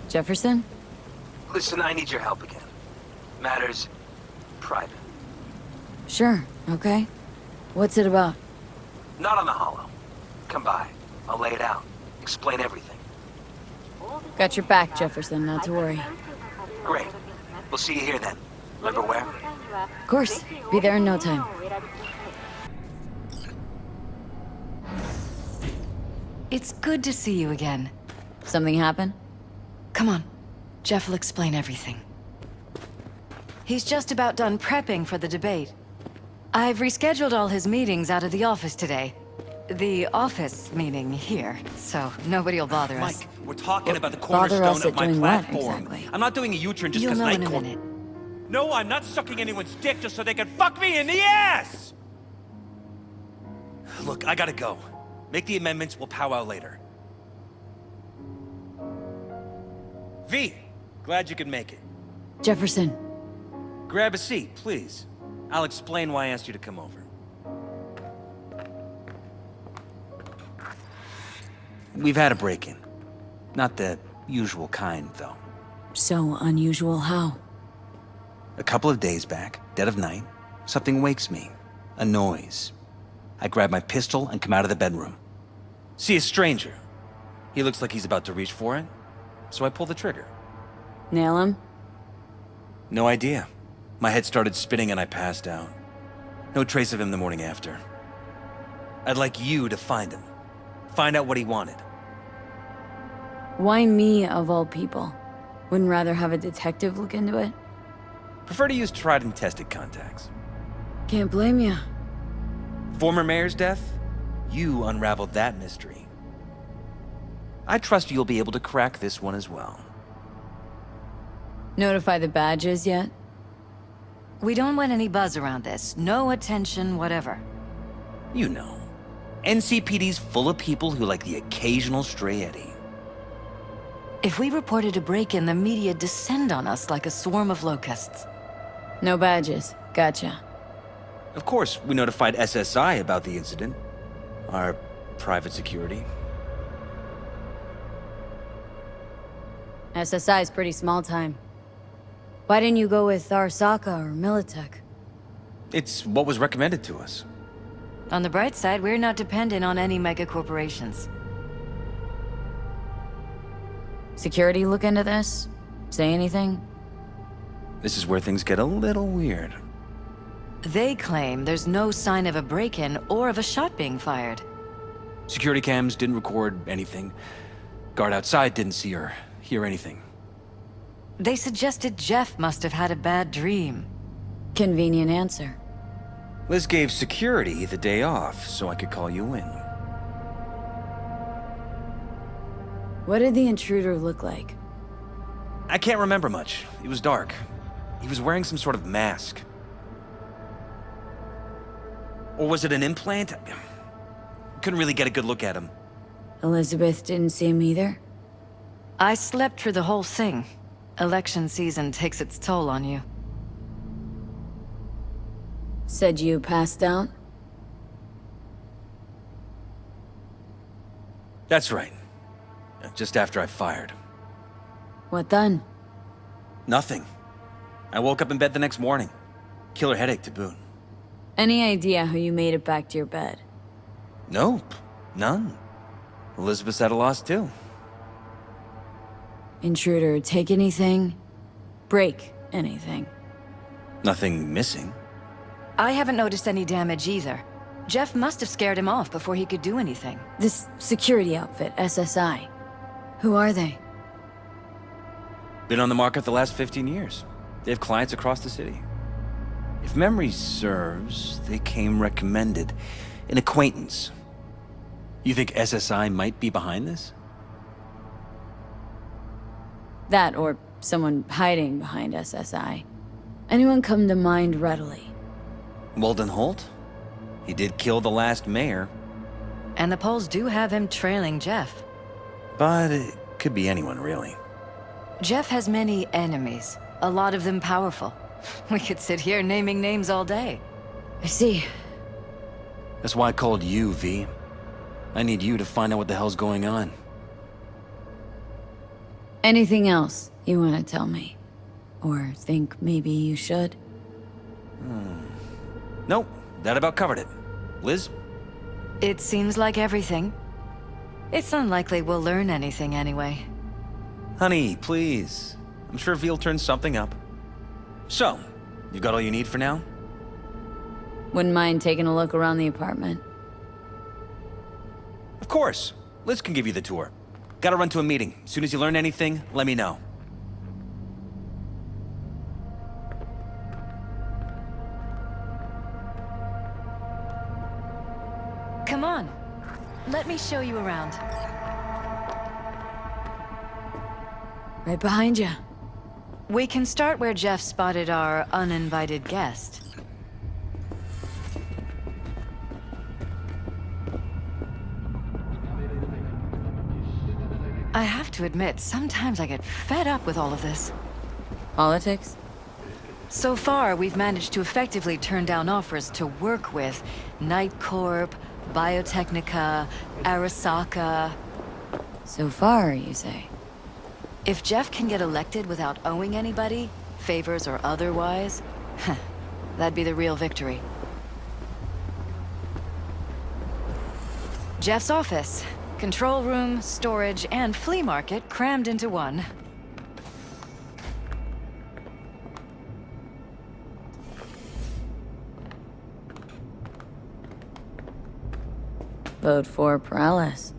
Jefferson? Listen, I need your help again. Matters private. Sure, okay. What's it about? Not on the holo. Come by. I'll lay it out. Explain everything. Got your back, Jefferson, not to worry. Great. We'll see you here then. Remember where? Of course. Be there in no time. It's good to see you again. Something happen? Come on. Jeff will explain everything. He's just about done prepping for the debate. I've rescheduled all his meetings out of the office today. The office meeting here, so nobody will bother us. Mike, we're talking about the Bother us cornerstone at of my doing what, platform. exactly? I'm not doing a U-turn just You'll because know in a Nightcore... minute. No, I'm not sucking anyone's dick just so they can fuck me in the ass! Look, I gotta go. Make the amendments, we'll powwow later. V, glad you could make it. Jefferson. Grab a seat, please. I'll explain why I asked you to come over. We've had a break-in. Not the usual kind, though. So unusual how? A couple of days back, dead of night, something wakes me. A noise. I grab my pistol and come out of the bedroom. See a stranger. He looks like he's about to reach for it, so I pull the trigger. Nail him? No idea. My head started spinning and I passed out. No trace of him the morning after. I'd like you to find him. Find out what he wanted. Why me, of all people? Wouldn't rather have a detective look into it? Prefer to use tried and tested contacts. Can't blame ya. Former mayor's death? You unraveled that mystery. I trust you'll be able to crack this one as well. Notify the badges yet? We don't want any buzz around this. No attention, whatever. You know. NCPD's full of people who like the occasional stray eddy. If we reported a break-in, the media descend on us like a swarm of locusts. No badges. Gotcha. Of course, we notified SSI about the incident. Our private security. SSI's pretty small time. Why didn't you go with Arasaka or Militech? It's what was recommended to us. On the bright side, we're not dependent on any mega corporations. Security look into this? Say anything? This is where things get a little weird. They claim there's no sign of a break-in or of a shot being fired. Security cams didn't record anything. Guard outside didn't see or hear anything. They suggested Jeff must have had a bad dream. Convenient answer. Liz gave security the day off so I could call you in. What did the intruder look like? I can't remember much. It was dark. He was wearing some sort of mask. Or was it an implant? Couldn't really get a good look at him. Elizabeth didn't see him either? I slept through the whole thing. Election season takes its toll on you. Said you passed out? That's right. Just after I fired. What then? Nothing. I woke up in bed the next morning. Killer headache to boot. Any idea how you made it back to your bed? Nope. None. Elizabeth's at a loss too. Intruder take anything? Break anything? Nothing missing. I haven't noticed any damage either. Jeff must have scared him off before he could do anything. This security outfit, SSI. Who are they? Been on the market the last 15 years. They have clients across the city. If memory serves, they came recommended. An acquaintance. You think SSI might be behind this? That or someone hiding behind SSI. Anyone come to mind readily? Walden Holt? He did kill the last mayor. And the polls do have him trailing Jeff. But it could be anyone, really. Jeff has many enemies, a lot of them powerful. We could sit here naming names all day. I see. That's why I called you, V. I need you to find out what the hell's going on. Anything else you want to tell me? Or think maybe you should? Nope, that about covered it. Liz? It seems like everything. It's unlikely we'll learn anything anyway. Honey, please. I'm sure Veal turns something up. So, you got all you need for now? Wouldn't mind taking a look around the apartment. Of course. Liz can give you the tour. Gotta run to a meeting. As soon as you learn anything, let me know. Come on. Let me show you around. Right behind you. We can start where Jeff spotted our uninvited guest. I have to admit, sometimes I get fed up with all of this. Politics? So far, we've managed to effectively turn down offers to work with Night Corp, Biotechnica, Arasaka. So far, you say? If Jeff can get elected without owing anybody, favors or otherwise, that'd be the real victory. Jeff's office. Control room, storage, and flea market crammed into one. Vote for Paralysis.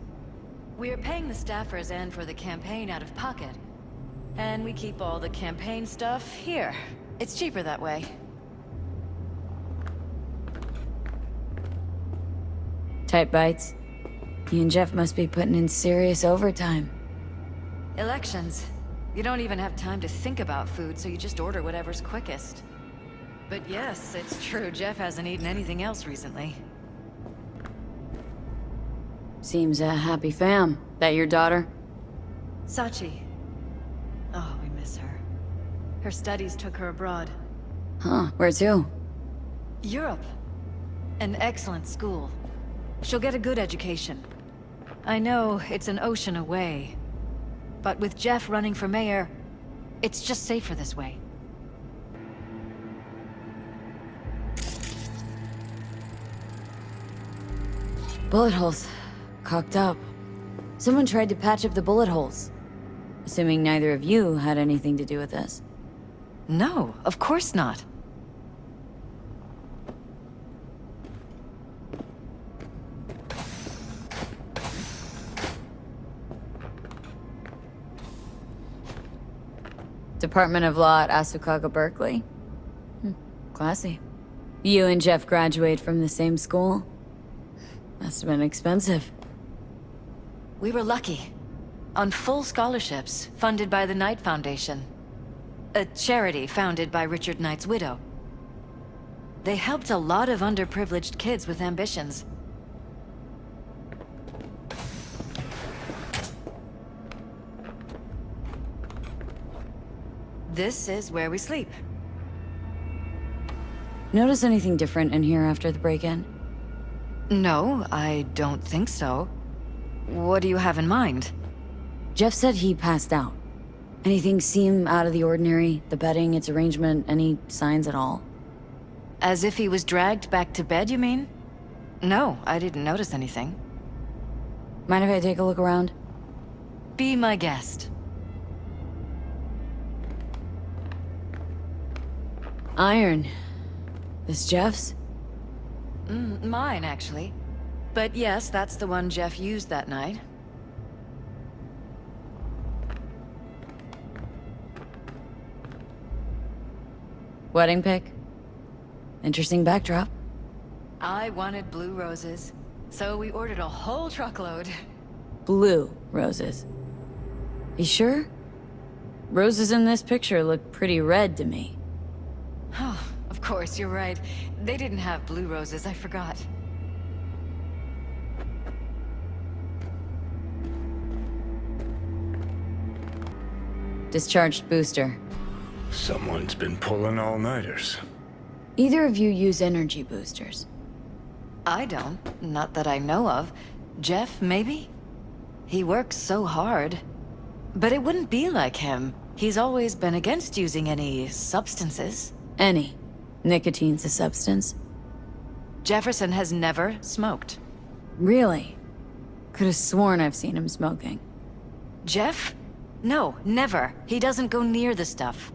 We are paying the staffers and for the campaign out of pocket. And we keep all the campaign stuff here. It's cheaper that way. Tight bites. You and Jeff must be putting in serious overtime. Elections. You don't even have time to think about food, so you just order whatever's quickest. But yes, it's true, Jeff hasn't eaten anything else recently. Seems a happy fam. That your daughter? Sachi. Oh, we miss her. Her studies took her abroad. Huh, where to? Europe. An excellent school. She'll get a good education. I know it's an ocean away, but with Jeff running for mayor, it's just safer this way. Bullet holes. Cocked up. Someone tried to patch up the bullet holes. Assuming neither of you had anything to do with this. No, of course not. Department of Law at Asukaga, Berkeley? Classy. You and Jeff graduate from the same school? Must have been expensive. We were lucky. On full scholarships, funded by the Knight Foundation. A charity founded by Richard Knight's widow. They helped a lot of underprivileged kids with ambitions. This is where we sleep. Notice anything different in here after the break-in? No, I don't think so. What do you have in mind? Jeff said he passed out. Anything seem out of the ordinary? The bedding, its arrangement, any signs at all? As if he was dragged back to bed, you mean? No, I didn't notice anything. Mind if I take a look around? Be my guest. Iron. This Jeff's? Mine, actually. But yes, that's the one Jeff used that night. Wedding pic? Interesting backdrop. I wanted blue roses, so we ordered a whole truckload. Blue roses. You sure? Roses in this picture look pretty red to me. Oh, of course, you're right. They didn't have blue roses, I forgot. Discharged booster. Someone's been pulling all-nighters. Either of you use energy boosters? I don't. Not that I know of. Jeff, maybe? He works so hard. But it wouldn't be like him. He's always been against using any substances. Any. Nicotine's a substance. Jefferson has never smoked. Really? Could have sworn I've seen him smoking. Jeff? No, never. He doesn't go near the stuff.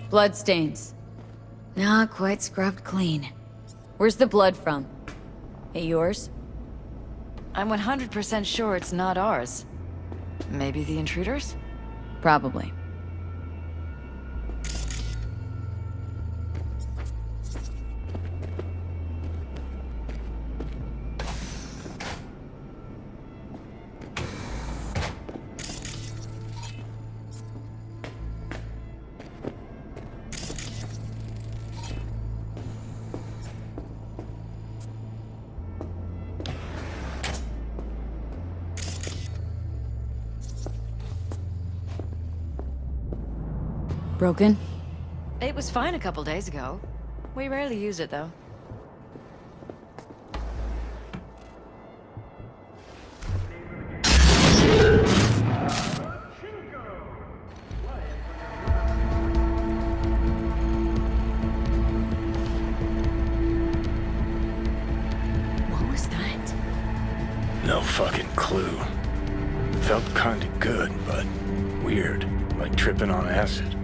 Bloodstains. Not quite scrubbed clean. Where's the blood from? It yours? I'm 100% sure it's not ours. Maybe the intruders? Probably. Broken? It was fine a couple days ago. We rarely use it, though. What was that? No fucking clue. Felt kinda good, but weird. Like tripping on acid.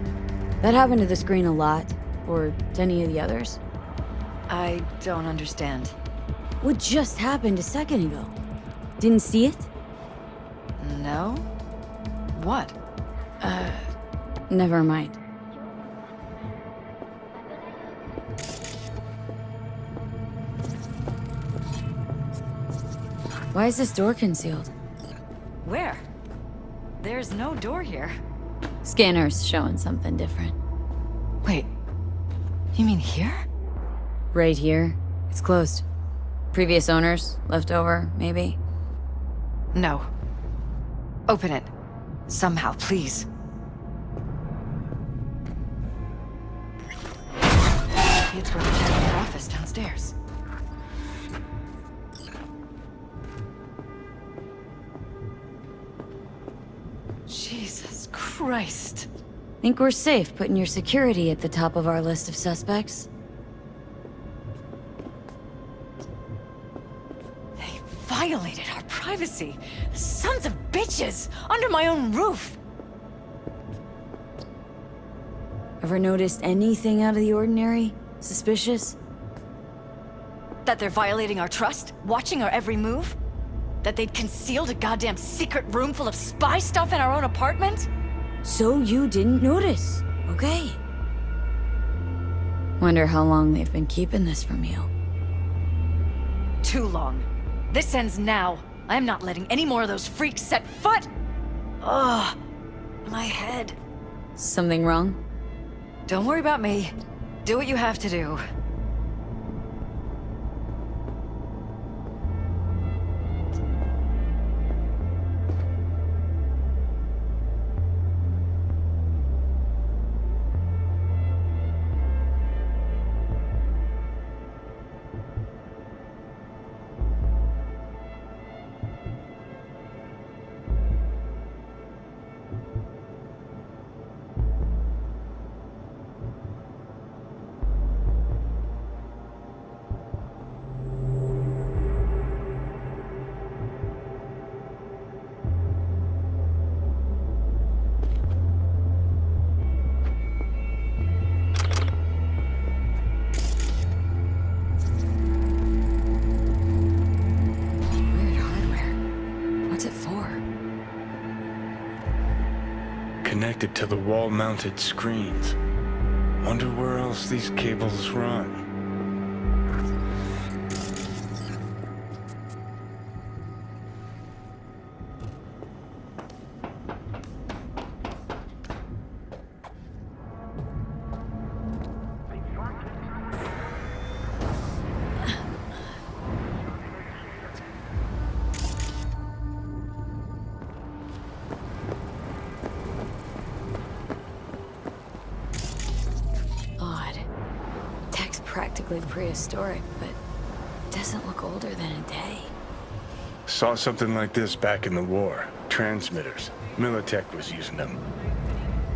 That happened to the screen a lot. Or to any of the others. I don't understand. What just happened a second ago? Didn't see it? No? What? Never mind. Why is this door concealed? Where? There's no door here. Scanner's showing something different. Wait. You mean here? Right here. It's closed. Previous owners, left over, maybe? No. Open it. Somehow, please. It's where we have their office downstairs. Jesus Christ. Think we're safe putting your security at the top of our list of suspects? They violated our privacy. Sons of bitches! Under my own roof! Ever noticed anything out of the ordinary? Suspicious? That they're violating our trust? Watching our every move? That they'd concealed a goddamn secret room full of spy stuff in our own apartment? So you didn't notice, okay? Wonder how long they've been keeping this from you. Too long. This ends now. I'm not letting any more of those freaks set foot! Ugh. My head. Something wrong? Don't worry about me. Do what you have to do. Weird hardware. What's it for? Connected to the wall-mounted screens. Wonder where else these cables run. practically prehistoric, but doesn't look older than a day. Saw something like this back in the war. Transmitters. Militech was using them.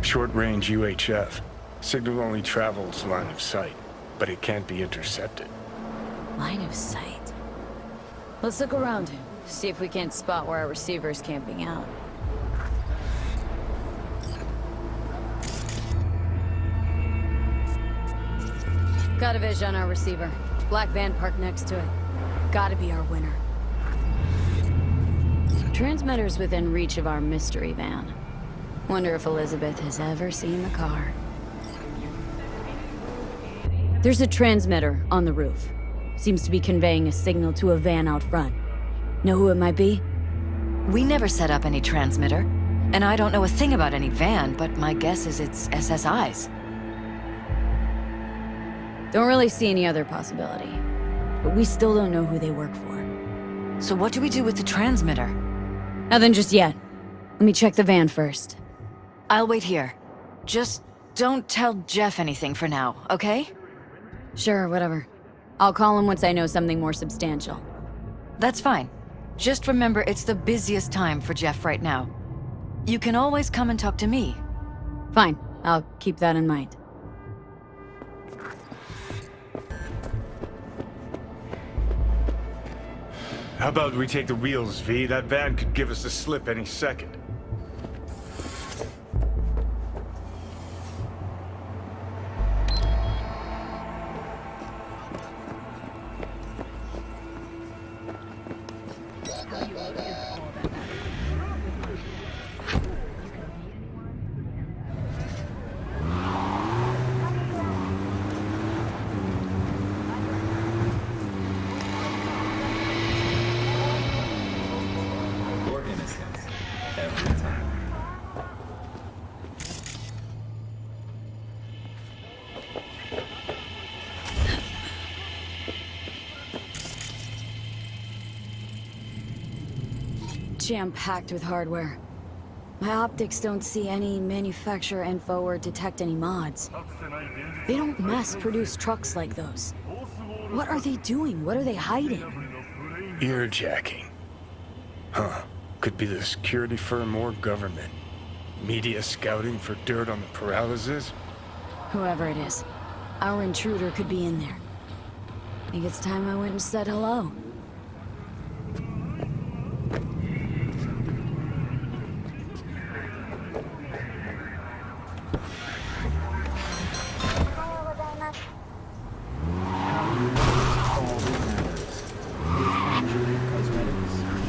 Short-range UHF. Signal only travels line of sight, but it can't be intercepted. Line of sight. Let's look around, see if we can't spot where our receiver's camping out. Got a vision on our receiver. Black van parked next to it. Gotta be our winner. Transmitter's within reach of our mystery van. Wonder if Elizabeth has ever seen the car. There's a transmitter on the roof. Seems to be conveying a signal to a van out front. Know who it might be? We never set up any transmitter, and I don't know a thing about any van, but my guess is it's SSI's. Don't really see any other possibility. But we still don't know who they work for. So what do we do with the transmitter? Nothing just yet. Let me check the van first. I'll wait here. Just don't tell Jeff anything for now, okay? Sure, whatever. I'll call him once I know something more substantial. That's fine. Just remember it's the busiest time for Jeff right now. You can always come and talk to me. Fine, I'll keep that in mind. How about we take the wheels, V? That van could give us the slip any second. Jam-packed with hardware. My optics don't see any manufacturer info or detect any mods. They don't mass-produce trucks like those. What are they doing? What are they hiding? Earjacking. Huh. Could be the security firm or government. Media scouting for dirt on the paralysis? Whoever it is, our intruder could be in there. Think it's time I went and said hello.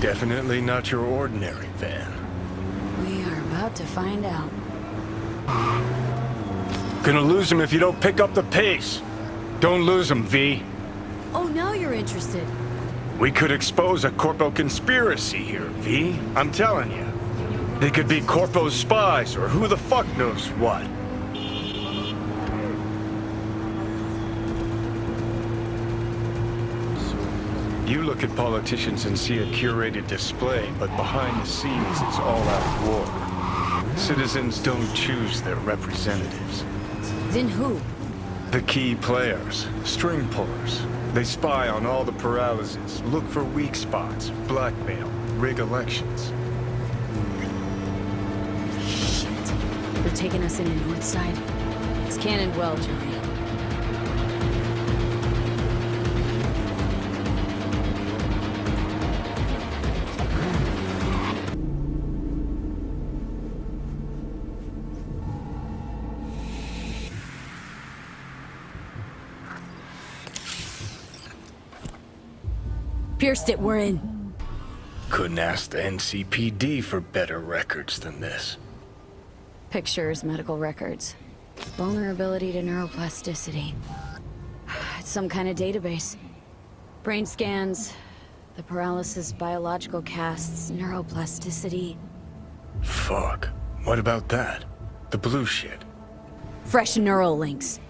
Definitely not your ordinary van. We are about to find out. Gonna lose him if you don't pick up the pace. Don't lose him, V. Oh, now you're interested. We could expose a Corpo conspiracy here, V. I'm telling you. They could be Corpo's spies, or who the fuck knows what. You look at politicians and see a curated display, but behind the scenes it's all out war. Citizens don't choose their representatives. Then who? The key players, string pullers. They spy on all the paralysis, look for weak spots, blackmail, rig elections. Shit. They're taking us in the north side. It's cannon well, Johnny. Pierced it, we're in. Couldn't ask the NCPD for better records than this. Pictures, medical records. Vulnerability to neuroplasticity. It's some kind of database. Brain scans, the paralysis, biological casts, neuroplasticity. Fuck. What about that? The blue shit. Fresh neural links.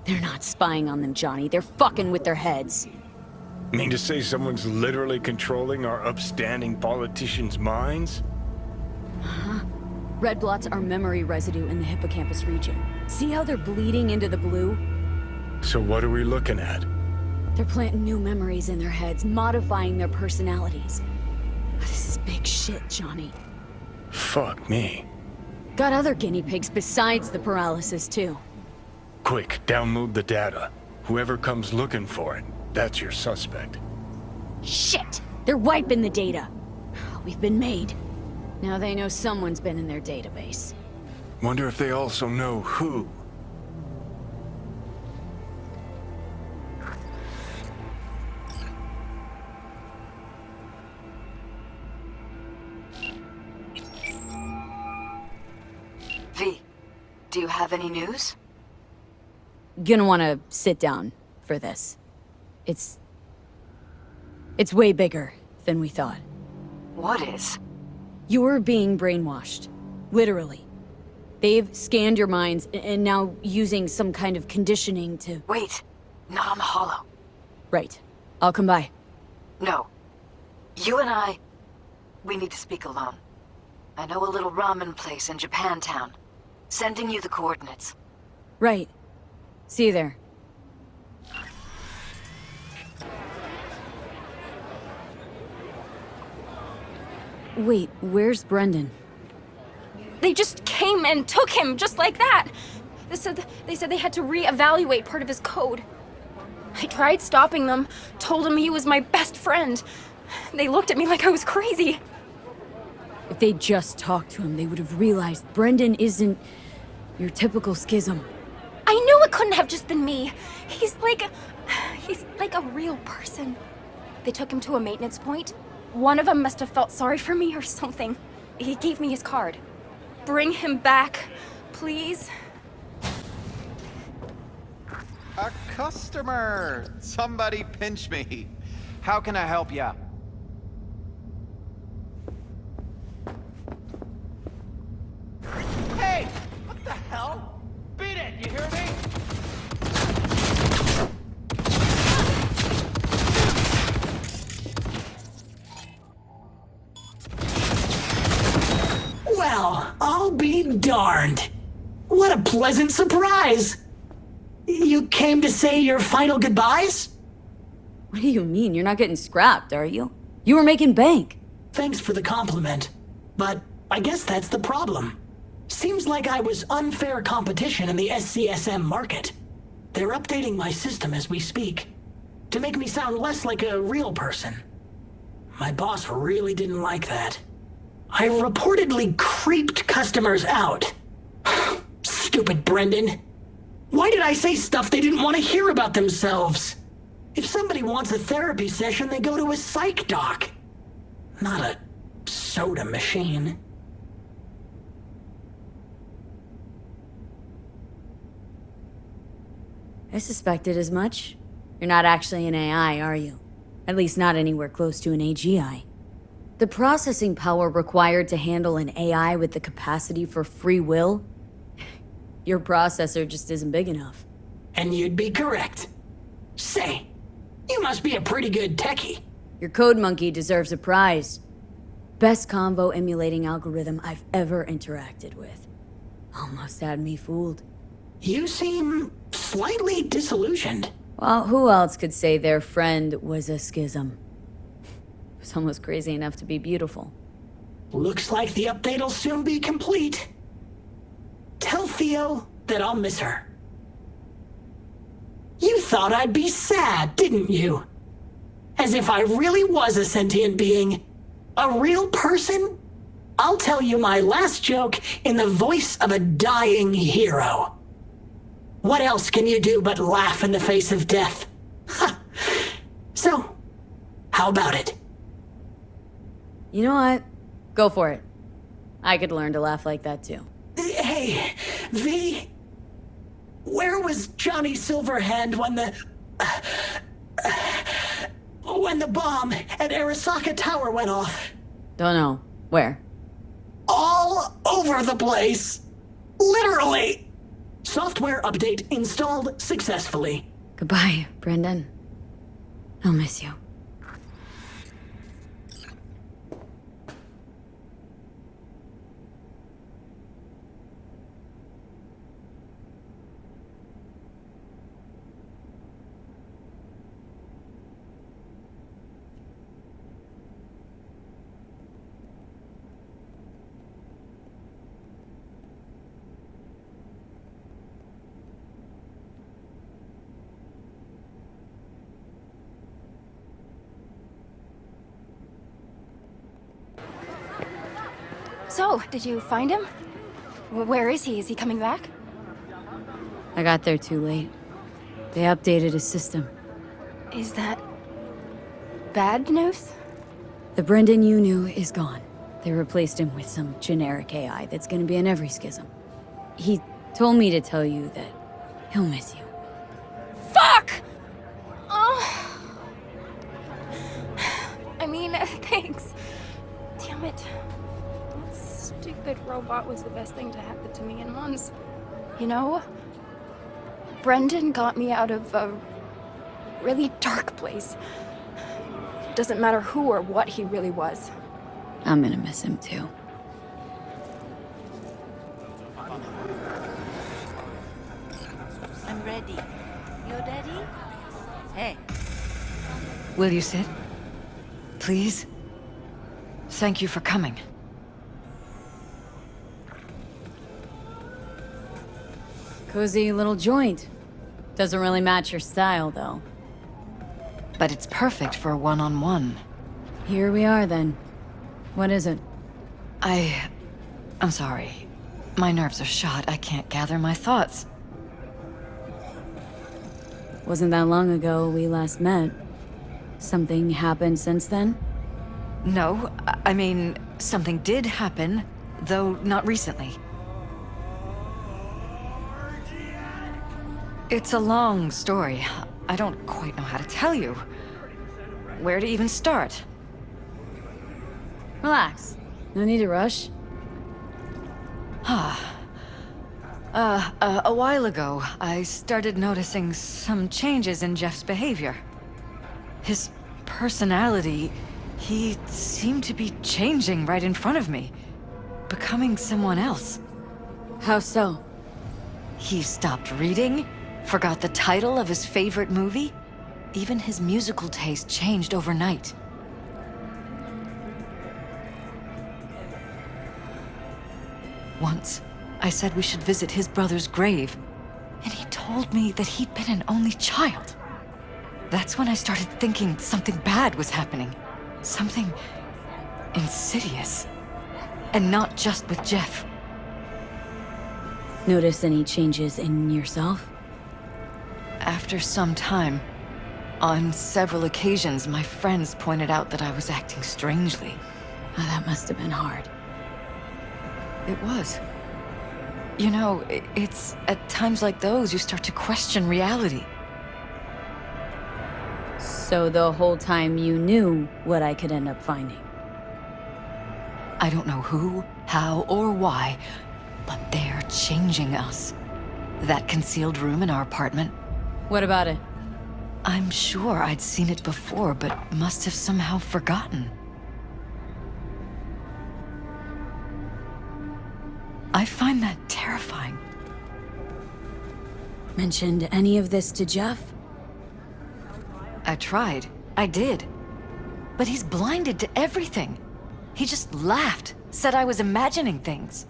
They're not spying on them, Johnny. They're fucking with their heads. Mean to say someone's literally controlling our upstanding politicians' minds? Huh? Red blots are memory residue in the hippocampus region. See how they're bleeding into the blue? So what are we looking at? They're planting new memories in their heads, modifying their personalities. This is big shit, Johnny. Fuck me. Got other guinea pigs besides the paralysis, too. Quick, download the data. Whoever comes looking for it, that's your suspect. Shit! They're wiping the data. We've been made. Now they know someone's been in their database. Wonder if they also know who. V, do you have any news? Gonna wanna sit down for this. It's way bigger than we thought. What is? You're being brainwashed. Literally. They've scanned your minds and now using some kind of conditioning to... Wait, not on the Hollow. Right. I'll come by. No. You and we need to speak alone. I know a little ramen place in Japantown. Sending you the coordinates. Right. See you there. Wait, where's Brendan? They just came and took him, just like that. They said they had to re-evaluate part of his code. I tried stopping them, told him he was my best friend. They looked at me like I was crazy. If they just talked to him, they would have realized Brendan isn't your typical schism. I knew it couldn't have just been me. He's like a real person. They took him to a maintenance point. One of them must have felt sorry for me or something. He gave me his card. Bring him back, please. A customer! Somebody pinch me. How can I help ya? Hey! What the hell? Beat it, you hear me? Well, I'll be darned. What a pleasant surprise! You came to say your final goodbyes? What do you mean? You're not getting scrapped, are you? You were making bank. Thanks for the compliment, but I guess that's the problem. Seems like I was unfair competition in the SCSM market. They're updating my system as we speak, to make me sound less like a real person. My boss really didn't like that. I reportedly creeped customers out. Stupid Brendan. Why did I say stuff they didn't want to hear about themselves? If somebody wants a therapy session, they go to a psych doc. Not a soda machine. I suspected as much. You're not actually an AI, are you? At least not anywhere close to an AGI. The processing power required to handle an AI with the capacity for free will? Your processor just isn't big enough. And you'd be correct. Say, you must be a pretty good techie. Your code monkey deserves a prize. Best convo emulating algorithm I've ever interacted with. Almost had me fooled. You seem slightly disillusioned. Well, who else could say their friend was a schism? It was almost crazy enough to be beautiful. Looks like the update'll soon be complete. Tell Theo that I'll miss her. You thought I'd be sad, didn't you? As if I really was a sentient being. A real person? I'll tell you my last joke in the voice of a dying hero. What else can you do but laugh in the face of death? Ha! So, how about it? You know what? Go for it. I could learn to laugh like that too. Hey, V, where was Johnny Silverhand when the bomb at Arasaka Tower went off? Don't know. Where? All over the place. Literally. Software update installed successfully. Goodbye, Brendan. I'll miss you. So, did you find him? Where is he? Is he coming back? I got there too late. They updated his system. Is that... bad news? The Brendan you knew is gone. They replaced him with some generic AI that's gonna be in every schism. He told me to tell you that he'll miss you. Fuck! Oh. I mean, thanks. Damn it. That stupid robot was the best thing to happen to me in months. You know, Brendan got me out of a really dark place. Doesn't matter who or what he really was. I'm gonna miss him too. I'm ready. You ready? Hey. Will you sit? Please? Thank you for coming. Cozy little joint. Doesn't really match your style, though. But it's perfect for a one-on-one. Here we are, then. What is it? I'm sorry. My nerves are shot. I can't gather my thoughts. Wasn't that long ago we last met. Something happened since then? No, I mean, something did happen, though not recently. It's a long story. I don't quite know how to tell you. Where to even start? Relax. No need to rush. A while ago, I started noticing some changes in Jeff's behavior. His personality, he seemed to be changing right in front of me. Becoming someone else. How so? He stopped reading, forgot the title of his favorite movie. Even his musical taste changed overnight. Once, I said we should visit his brother's grave, and he told me that he'd been an only child. That's when I started thinking something bad was happening. Something insidious. And not just with Jeff. Notice any changes in yourself? After some time, on several occasions, my friends pointed out that I was acting strangely. Oh, that must have been hard. It was. You know, it's at times like those you start to question reality. So the whole time you knew what I could end up finding? I don't know who, how, or why, but they're changing us. That concealed room in our apartment. What about it? I'm sure I'd seen it before, but must have somehow forgotten. I find that terrifying. Mentioned any of this to Jeff? I tried. I did. But he's blinded to everything. He just laughed, said I was imagining things.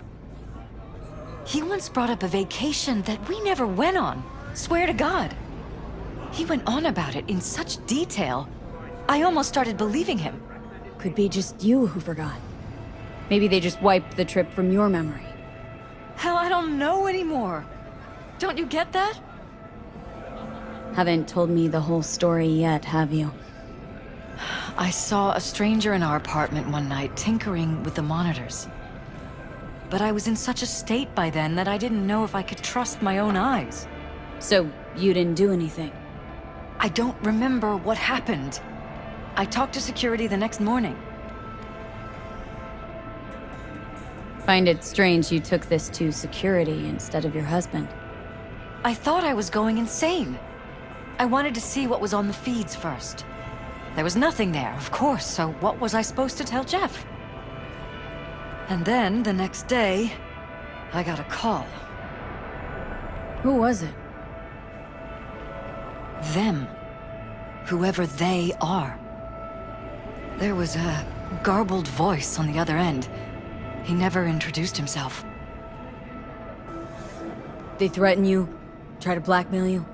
He once brought up a vacation that we never went on. Swear to God. He went on about it in such detail, I almost started believing him. Could be just you who forgot. Maybe they just wiped the trip from your memory. Hell, I don't know anymore. Don't you get that? Haven't told me the whole story yet, have you? I saw a stranger in our apartment one night tinkering with the monitors. But I was in such a state by then that I didn't know if I could trust my own eyes. So, you didn't do anything? I don't remember what happened. I talked to security the next morning. Find it strange you took this to security instead of your husband. I thought I was going insane. I wanted to see what was on the feeds first. There was nothing there, of course, so what was I supposed to tell Jeff? And then, the next day, I got a call. Who was it? Them. Whoever they are. There was a garbled voice on the other end. He never introduced himself. They threaten you? Try to blackmail you?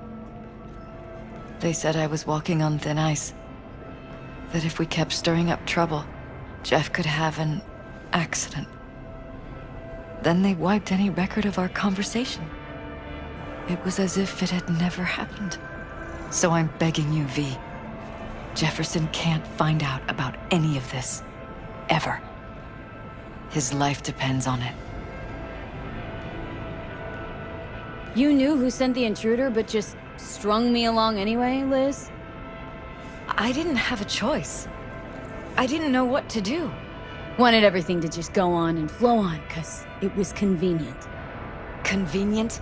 They said I was walking on thin ice. That if we kept stirring up trouble, Jeff could have an accident. Then they wiped any record of our conversation. It was as if it had never happened. So I'm begging you, V. Jefferson can't find out about any of this. Ever. His life depends on it. You knew who sent the intruder, but just strung me along anyway, Liz? I didn't have a choice. I didn't know what to do. Wanted everything to just go on and flow on, 'cause it was convenient. Convenient?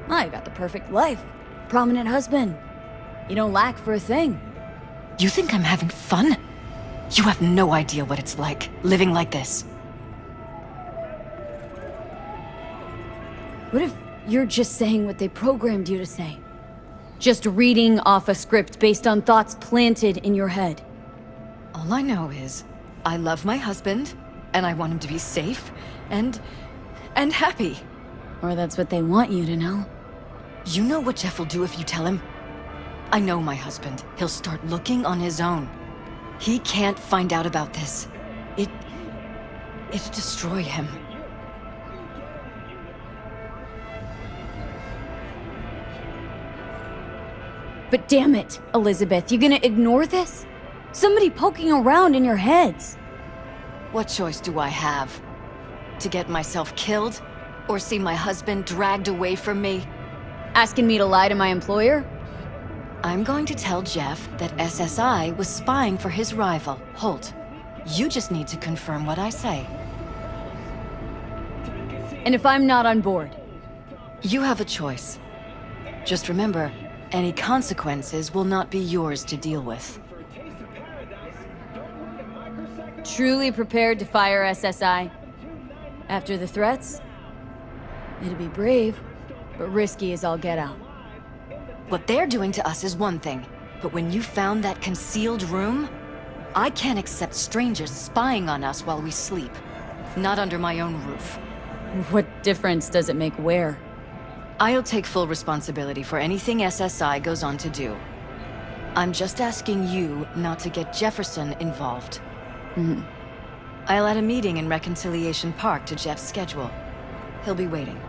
I got the perfect life. Prominent husband. You don't lack for a thing. You think I'm having fun? You have no idea what it's like, living like this. What if you're just saying what they programmed you to say? Just reading off a script based on thoughts planted in your head. All I know is, I love my husband, and I want him to be safe, and happy. Or that's what they want you to know. You know what Jeff will do if you tell him? I know my husband. He'll start looking on his own. He can't find out about this. It'd destroy him. But damn it, Elizabeth, you gonna ignore this? Somebody poking around in your heads. What choice do I have? To get myself killed? Or see my husband dragged away from me? Asking me to lie to my employer? I'm going to tell Jeff that SSI was spying for his rival, Holt. You just need to confirm what I say. And if I'm not on board? You have a choice. Just remember, any consequences will not be yours to deal with. Truly prepared to fire SSI? After the threats? It'd be brave, but risky as all get out. What they're doing to us is one thing, but when you found that concealed room, I can't accept strangers spying on us while we sleep. Not under my own roof. What difference does it make where? I'll take full responsibility for anything SSI goes on to do. I'm just asking you not to get Jefferson involved. I'll add a meeting in Reconciliation Park to Jeff's schedule. He'll be waiting.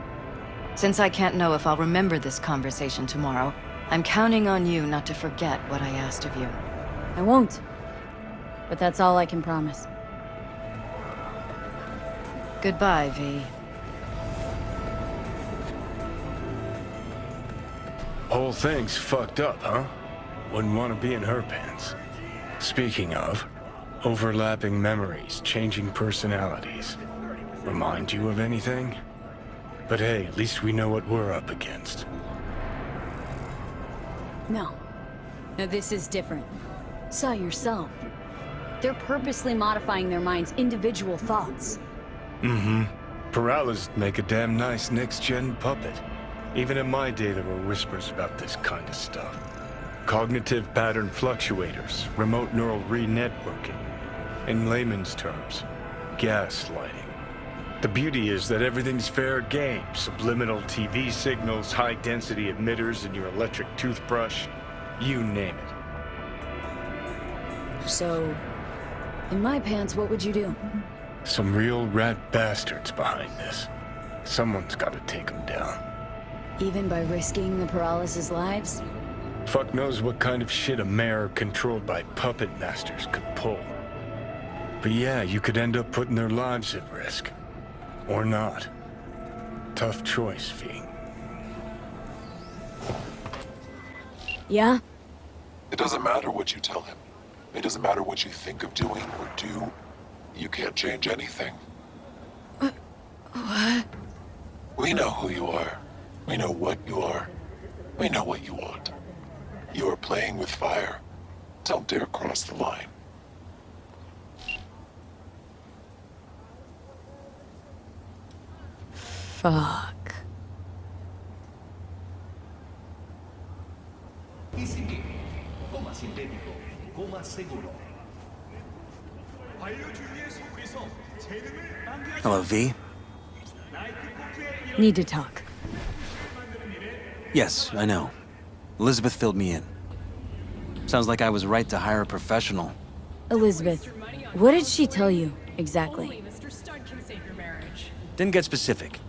Since I can't know if I'll remember this conversation tomorrow, I'm counting on you not to forget what I asked of you. I won't. But that's all I can promise. Goodbye, V. Whole thing's fucked up, huh? Wouldn't want to be in her pants. Speaking of, overlapping memories, changing personalities. Remind you of anything? But hey, at least we know what we're up against. No. Now this is different. Saw yourself. They're purposely modifying their mind's individual thoughts. Paralysis make a damn nice next-gen puppet. Even in my day, there were whispers about this kind of stuff. Cognitive pattern fluctuators, remote neural re-networking. In layman's terms, gaslighting. The beauty is that everything's fair game. Subliminal TV signals, high-density emitters in your electric toothbrush. You name it. So, in my pants, what would you do? Some real rat bastards behind this. Someone's got to take them down. Even by risking the paralysis' lives? Fuck knows what kind of shit a mayor controlled by puppet masters could pull. But yeah, you could end up putting their lives at risk. Or not. Tough choice, V. Yeah? It doesn't matter what you tell him. It doesn't matter what you think of doing or do. You can't change anything. What? We know who you are. We know what you are. We know what you want. You are playing with fire. Don't dare cross the line. Fuck. Hello, V? Need to talk. Yes, I know. Elizabeth filled me in. Sounds like I was right to hire a professional. Elizabeth, what did she tell you, exactly? Didn't get specific.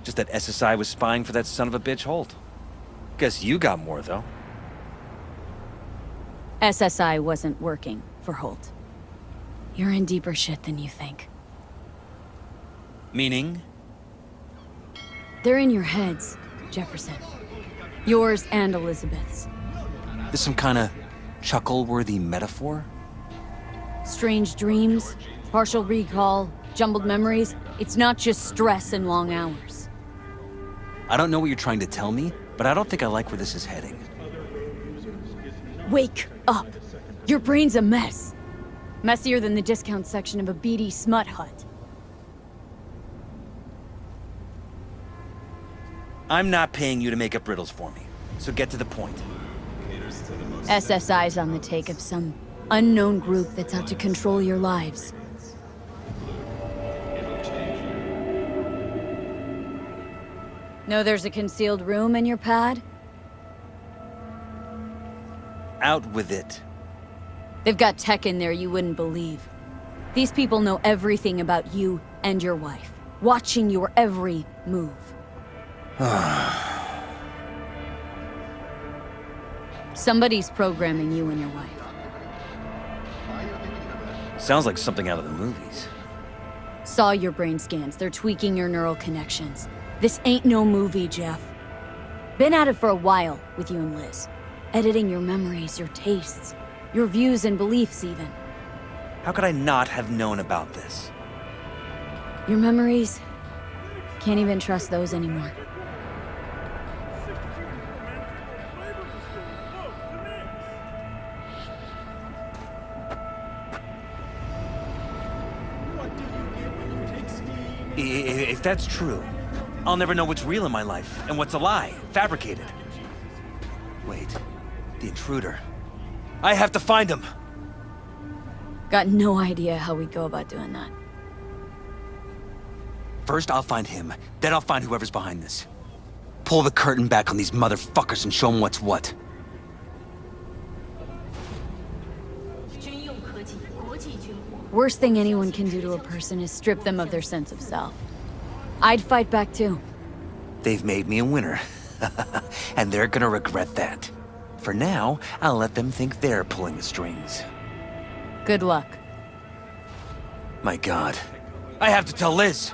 Just that SSI was spying for that son of a bitch Holt. Guess you got more, though. SSI wasn't working for Holt. You're in deeper shit than you think. Meaning? They're in your heads, Jefferson. Yours and Elizabeth's. This some kind of chuckle-worthy metaphor? Strange dreams, partial recall, jumbled memories. It's not just stress and long hours. I don't know what you're trying to tell me, but I don't think I like where this is heading. Wake up! Your brain's a mess. Messier than the discount section of a beady smut hut. I'm not paying you to make up riddles for me, so get to the point. SSI's on the take of some unknown group that's out to control your lives. Know there's a concealed room in your pad? Out with it. They've got tech in there you wouldn't believe. These people know everything about you and your wife, watching your every move. Somebody's programming you and your wife. Sounds like something out of the movies. Saw your brain scans. They're tweaking your neural connections. This ain't no movie, Jeff. Been at it for a while with you and Liz. Editing your memories, your tastes, your views and beliefs even. How could I not have known about this? Your memories? Can't even trust those anymore. If that's true, I'll never know what's real in my life and what's a lie, fabricated. Wait, the intruder. I have to find him! Got no idea how we go about doing that. First I'll find him, then I'll find whoever's behind this. Pull the curtain back on these motherfuckers and show them what's what. Worst thing anyone can do to a person is strip them of their sense of self. I'd fight back too. They've made me a winner. And they're gonna regret that. For now, I'll let them think they're pulling the strings. Good luck. My God. I have to tell Liz!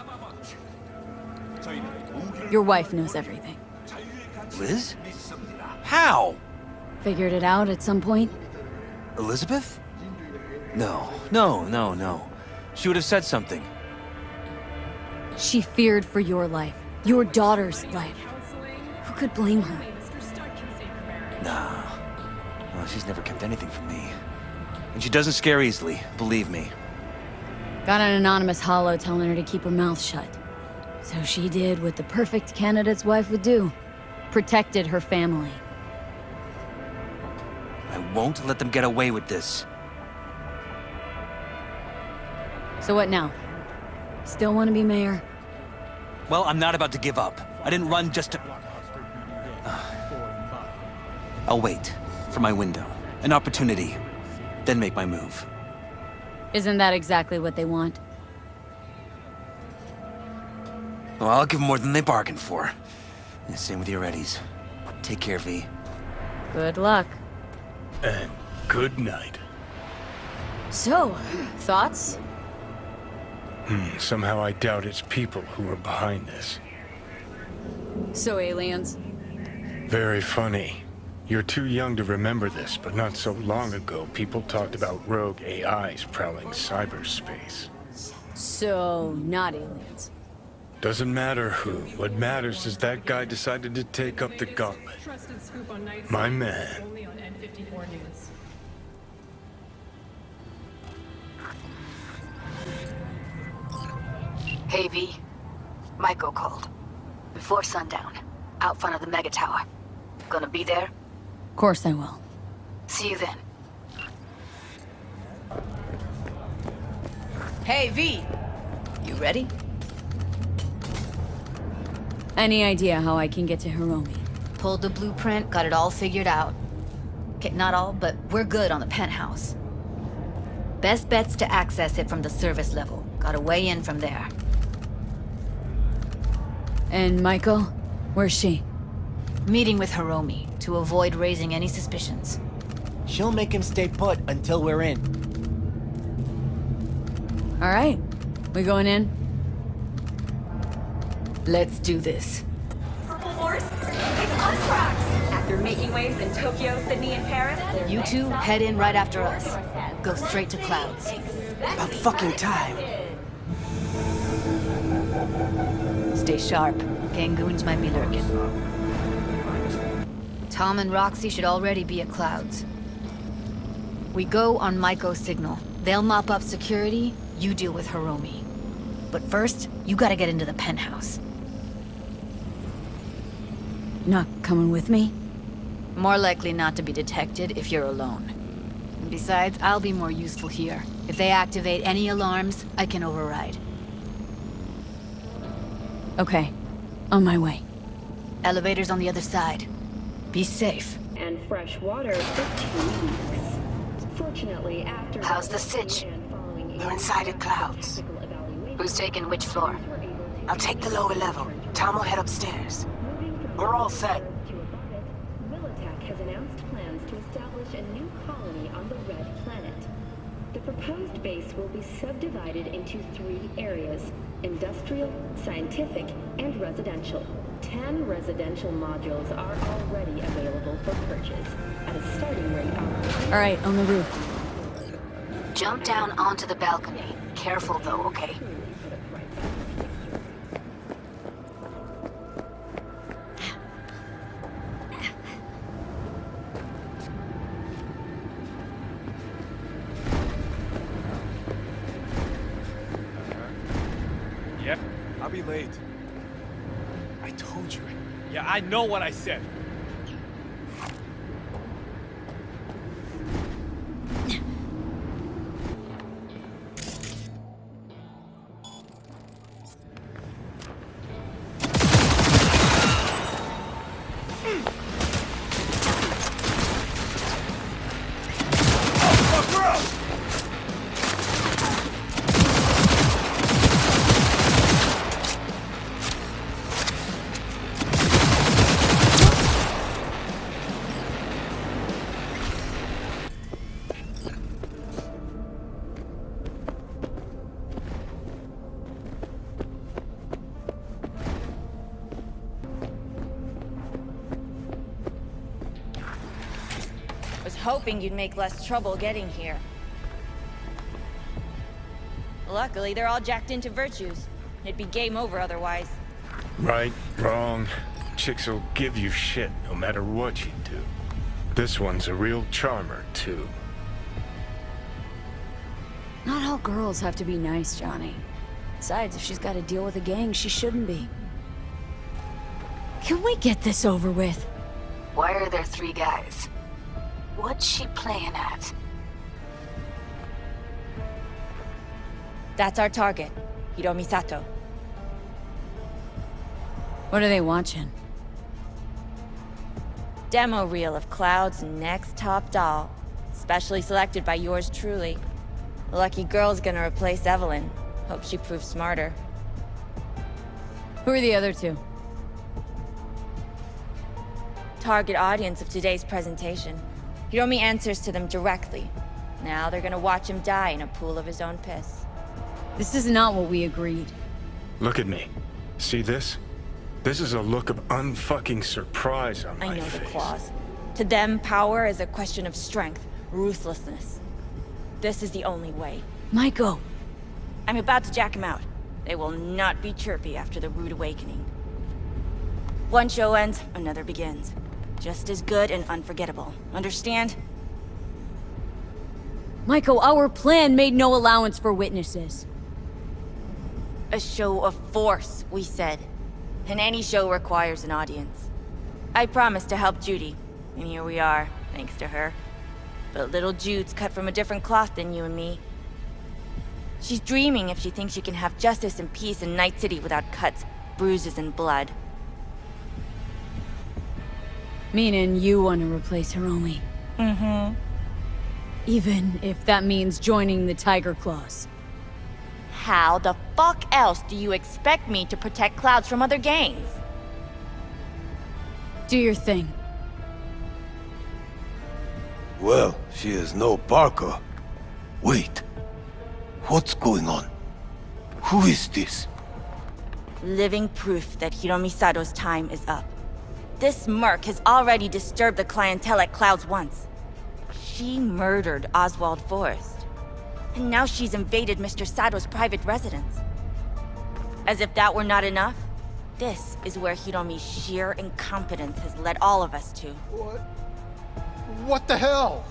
Your wife knows everything. Liz? How? Figured it out at some point? Elizabeth? No. She would have said something. She feared for your life. Your daughter's life. Who could blame her? Nah. Well, she's never kept anything from me. And she doesn't scare easily, believe me. Got an anonymous holo telling her to keep her mouth shut. So she did what the perfect candidate's wife would do. Protected her family. I won't let them get away with this. So what now? Still want to be mayor? Well, I'm not about to give up. I didn't run just to... I'll wait for my window, an opportunity, then make my move. Isn't that exactly what they want? Well, I'll give them more than they bargained for. Yeah, same with your Eddies. Take care, V. Good luck. And good night. So, thoughts? Somehow I doubt it's people who are behind this. So aliens? Very funny. You're too young to remember this, but not so long ago, people talked about rogue AIs prowling cyberspace. So, not aliens. Doesn't matter who. What matters is that guy decided to take up the gauntlet. My man. Hey, V. Michael called. Before sundown. Out front of the Mega Tower. Gonna be there? Of course I will. See you then. Hey, V. You ready? Any idea how I can get to Hiromi? Pulled the blueprint, got it all figured out. Okay, not all, but we're good on the penthouse. Best bet's to access it from the service level. Got a way in from there. And Michael? Where's she? Meeting with Hiromi to avoid raising any suspicions. She'll make him stay put until we're in. Alright. We going in? Let's do this. Purple Horse, it's us, Rox! After making waves in Tokyo, Sydney, and Paris, You two head in right after us. Go straight to Clouds. About fucking time. Stay sharp. Gangoons might be lurking. Tom and Roxy should already be at Clouds. We go on Maiko's signal. They'll mop up security, you deal with Hiromi. But first, you gotta get into the penthouse. Not coming with me? More likely not to be detected if you're alone. And besides, I'll be more useful here. If they activate any alarms, I can override. Okay. On my way. Elevator's on the other side. Be safe. and fresh water for 2 weeks. Fortunately, after... How's the sitch? We're inside at Clouds. Who's taking which floor? I'll take the lower level. Tom will head upstairs. We're all set. Militech has announced plans to establish a new colony on the Red Planet. The proposed base will be subdivided into 3 areas: industrial, scientific, and residential. 10 residential modules are already available for purchase at a starting rate of... All right, on the roof. Jump down onto the balcony. Careful though, okay? Yep. I'll be late. I told you. Yeah, I know what I said. Hoping you'd make less trouble getting here. Luckily, they're all jacked into virtues. It'd be game over otherwise. Right, wrong. Chicks will give you shit no matter what you do. This one's a real charmer, too. Not all girls have to be nice, Johnny. Besides, if she's got to deal with a gang, she shouldn't be. Can we get this over with? Why are there 3 guys? What's she playing at? That's our target, Hiromi Sato. What are they watching? Demo reel of Cloud's next top doll, specially selected by yours truly. The lucky girl's gonna replace Evelyn. Hope she proves smarter. Who are the other 2? Target audience of today's presentation. Hiromi answers to them directly. Now they're gonna watch him die in a pool of his own piss. This is not what we agreed. Look at me. See this? This is a look of unfucking surprise on my I know face. the claws. To them, power is a question of strength, ruthlessness. This is the only way. Maiko! I'm about to jack him out. They will not be chirpy after the rude awakening. One show ends, another begins. Just as good and unforgettable. Understand? Maiko, our plan made no allowance for witnesses. A show of force, we said. And any show requires an audience. I promised to help Judy, and here we are, thanks to her. But little Jude's cut from a different cloth than you and me. She's dreaming if she thinks she can have justice and peace in Night City without cuts, bruises, and blood. Meaning you want to replace Hiromi. Mm-hmm. Even if that means joining the Tiger Claws. How the fuck else do you expect me to protect Clouds from other gangs? Do your thing. Well, she is no Parker. Wait. What's going on? Who is this? Living proof that Hiromi Sato's time is up. This merc has already disturbed the clientele at Clouds once. She murdered Oswald Forrest. And now she's invaded Mr. Sato's private residence. As if that were not enough, this is where Hiromi's sheer incompetence has led all of us to. What the hell?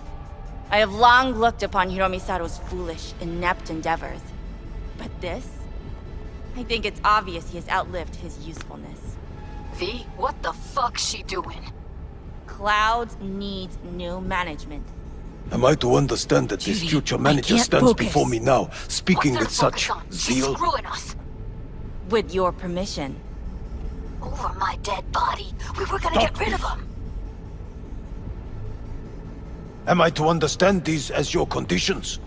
I have long looked upon Hiromi Sato's foolish, inept endeavors. But this? I think it's obvious he has outlived his usefulness. V, what the fuck's she doing? Clouds needs new management. Am I to understand that this future manager stands before me now, speaking with such zeal? Screwing us. With your permission. Over my dead body. We were gonna get rid of him. Am I to understand these as your conditions?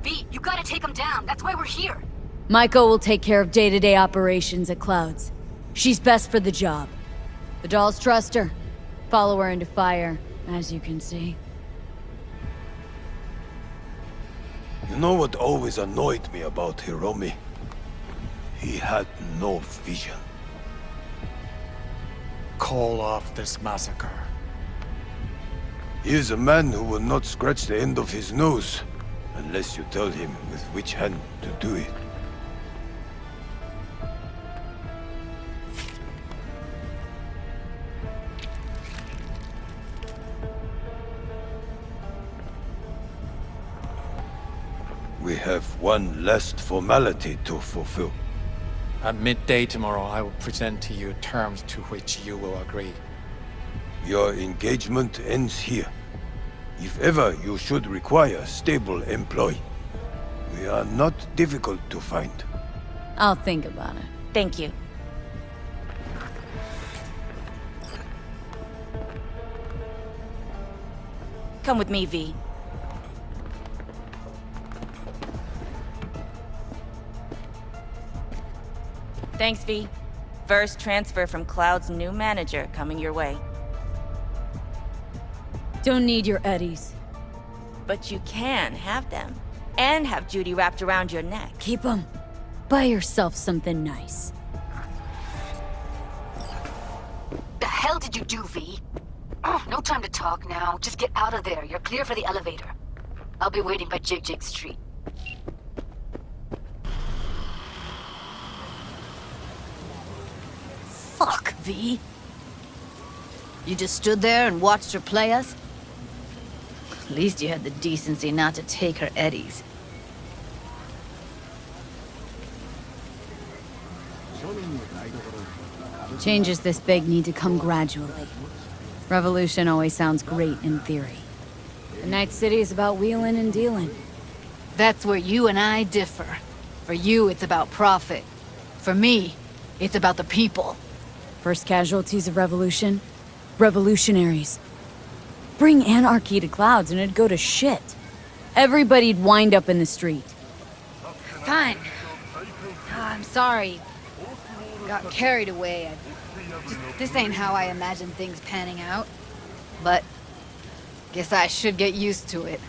V, you gotta take him down. That's why we're here. Maiko will take care of day-to-day operations at Clouds. She's best for the job. The dolls trust her. Follow her into fire, as you can see. You know what always annoyed me about Hiromi? He had no vision. Call off this massacre. He is a man who will not scratch the end of his nose, unless you tell him with which hand to do it. We have one last formality to fulfill. At midday tomorrow, I will present to you terms to which you will agree. Your engagement ends here. If ever you should require stable employee, we are not difficult to find. I'll think about it. Thank you. Come with me, V. Thanks, V. First transfer from Cloud's new manager coming your way. Don't need your eddies. But you can have them. And have Judy wrapped around your neck. Keep them. Buy yourself something nice. The hell did you do, V? Oh, no time to talk now. Just get out of there. You're clear for the elevator. I'll be waiting by Jig Street. Fuck, V. You just stood there and watched her play us? At least you had the decency not to take her eddies. Changes this big need to come gradually. Revolution always sounds great in theory. The Night City is about wheeling and dealing. That's where you and I differ. For you, it's about profit. For me, it's about the people. First casualties of revolution? Revolutionaries. Bring anarchy to Clouds and it'd go to shit. Everybody'd wind up in the street. Fine. I'm sorry. Got carried away. This ain't how I imagined things panning out. But guess I should get used to it.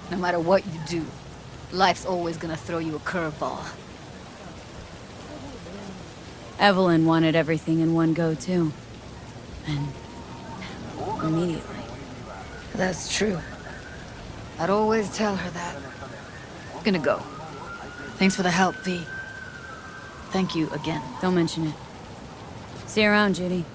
No matter what you do, life's always gonna throw you a curveball. Evelyn wanted everything in one go, too. And immediately. That's true. I'd always tell her that. Gonna go. Thanks for the help, V. Thank you again. Don't mention it. See you around, Judy.